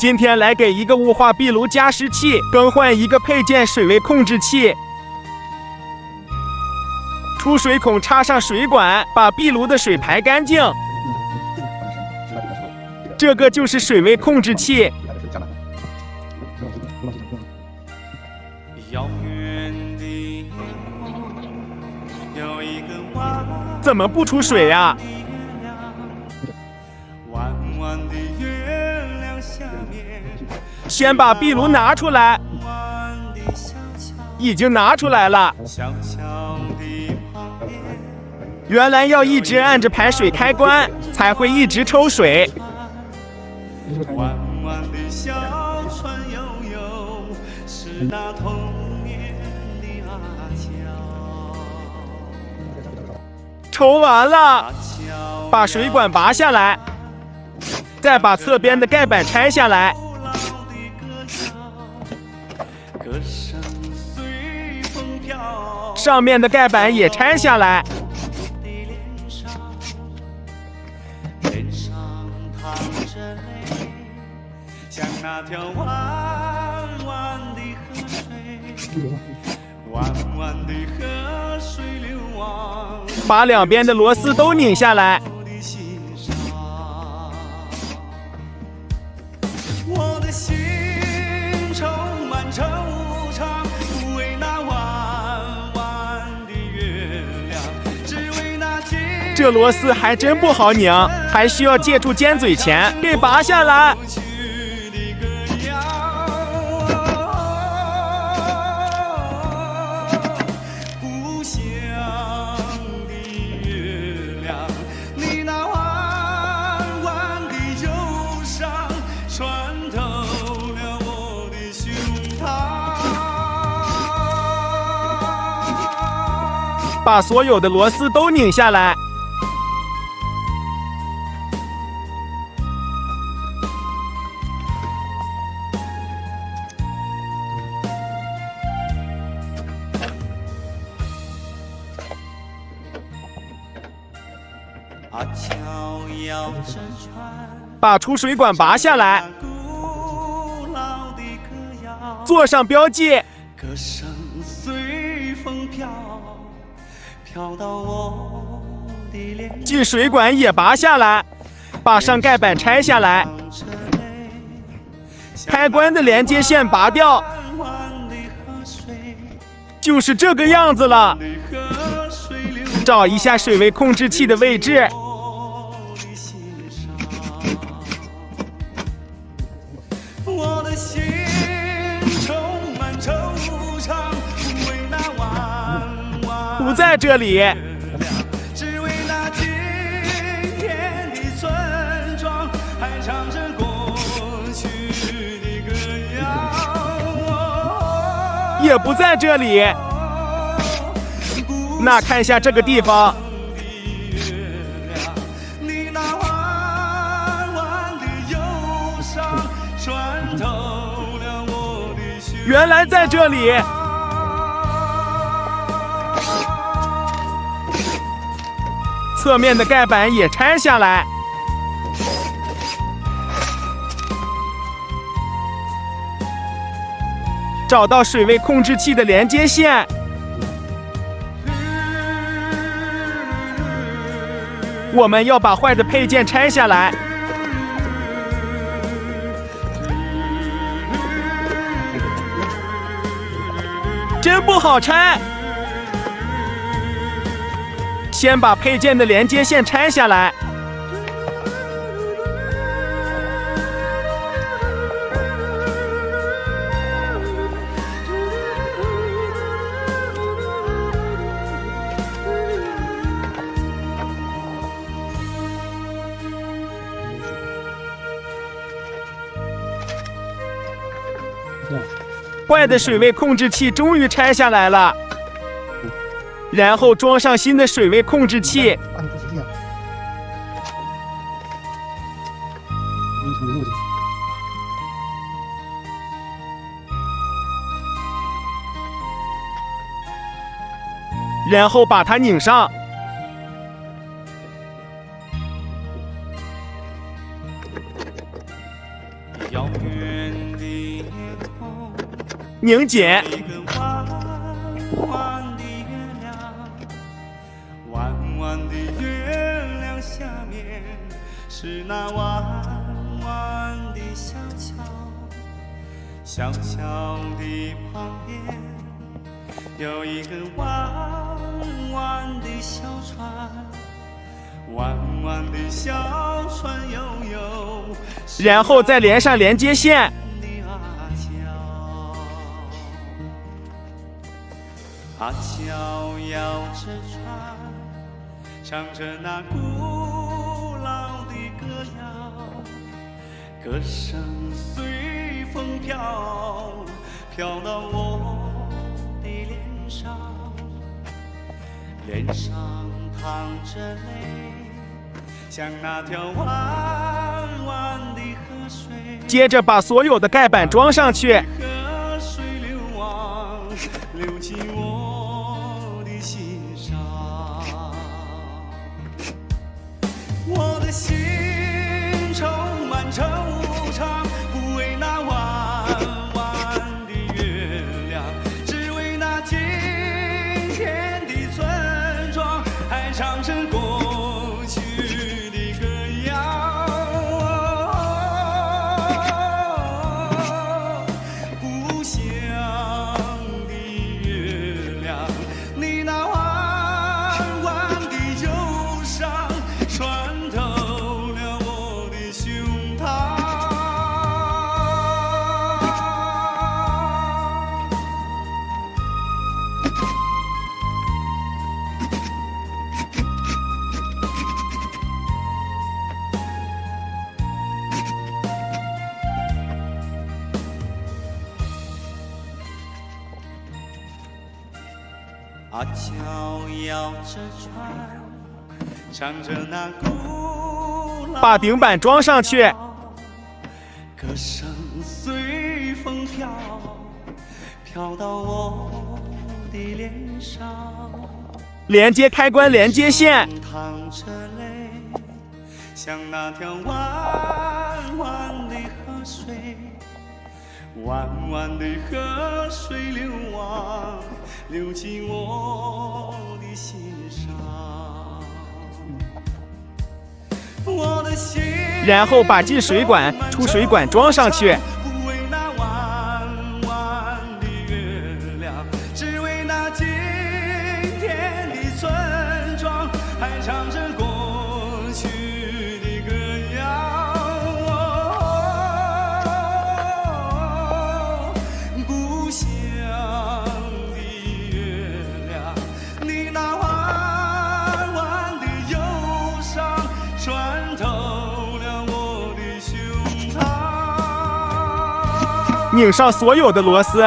今天来给一个雾化壁炉加湿器更换一个配件水位控制器。出水孔插上水管，把壁炉的水排干净。这个就是水位控制器。怎么不出水呀？先把壁炉拿出来。已经拿出来了。原来要一直按着排水开关，才会一直抽水。弯弯的小船悠悠，是那童年的阿娇。抽完了，把水管拔下来，再把侧边的盖板拆下来。上面的盖板也拆下来。像那条弯弯的河水，弯弯的河水流往。把两边的螺丝都拧下来。我的心充满惆怅，不为那弯弯的月亮，只为那天。这螺丝还真不好拧，还需要借助尖嘴钳给拔下来。把所有的螺丝都拧下来。把出水管拔下来，做上标记。歌声随风飘。进水管也拔下来，把上盖板拆下来，开关的连接线拔掉，就是这个样子了。找一下水位控制器的位置，我的心充满惆怅，为那不在这里。只为那今天的村庄，还唱着过去的歌谣。也不在这里。那看一下这个地方。你那弯弯的忧伤，穿透了我的心。原来在这里。侧面的盖板也拆下来，找到水位控制器的连接线，我们要把坏的配件拆下来。真不好拆。先把配件的连接线拆下来，坏的水位控制器终于拆下来了。然后装上新的水位控制器。然后把它拧上。遥远的夜空，拧紧。一个弯弯的月亮，弯弯的月亮下面是那弯弯的小桥，小桥的旁边有一个弯弯的小船，弯弯的小船悠悠，然后再连上连接线。阿乔摇着船，唱着那古老的歌谣，歌声随风飘，飘到我的脸上，脸上淌着泪，像那条弯弯的河水。接着把所有的盖板装上去。河水流往，流进我的心上，我的心充满惆怅，不为那弯弯的月亮，只为那今天的村庄，还唱着过去的歌谣。故乡的月亮，你那弯弯的忧伤，穿透了我的胸膛。阿乔摇着船，唱着那古老把顶板装上去。歌声随风飘，飘到我的脸上，连接开关，连接线。淌着泪，像那条弯弯的河水，弯弯的河水流往，流进我的心上，我的心。然后把进水管、出水管装上去。不为那弯弯的月亮，只为那今天的村庄，还唱着过去的歌谣。故乡的月亮，你那弯弯的忧伤，穿透了我的胸膛。拧上所有的螺丝。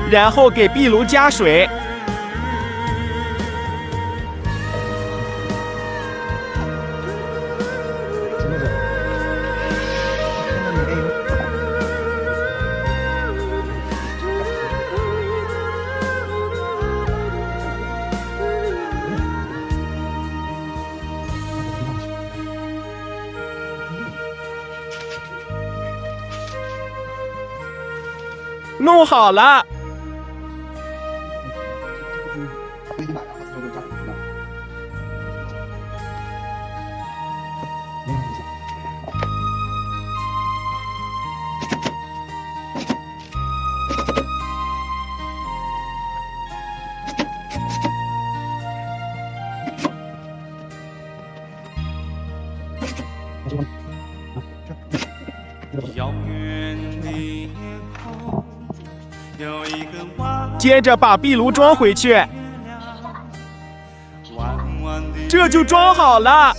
然后给壁炉加水。弄好了。遥远的夜空，有一个弯接着把壁炉装回去，这就装好了。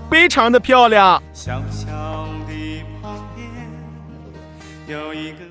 非常的漂亮。小桥的旁边有一个。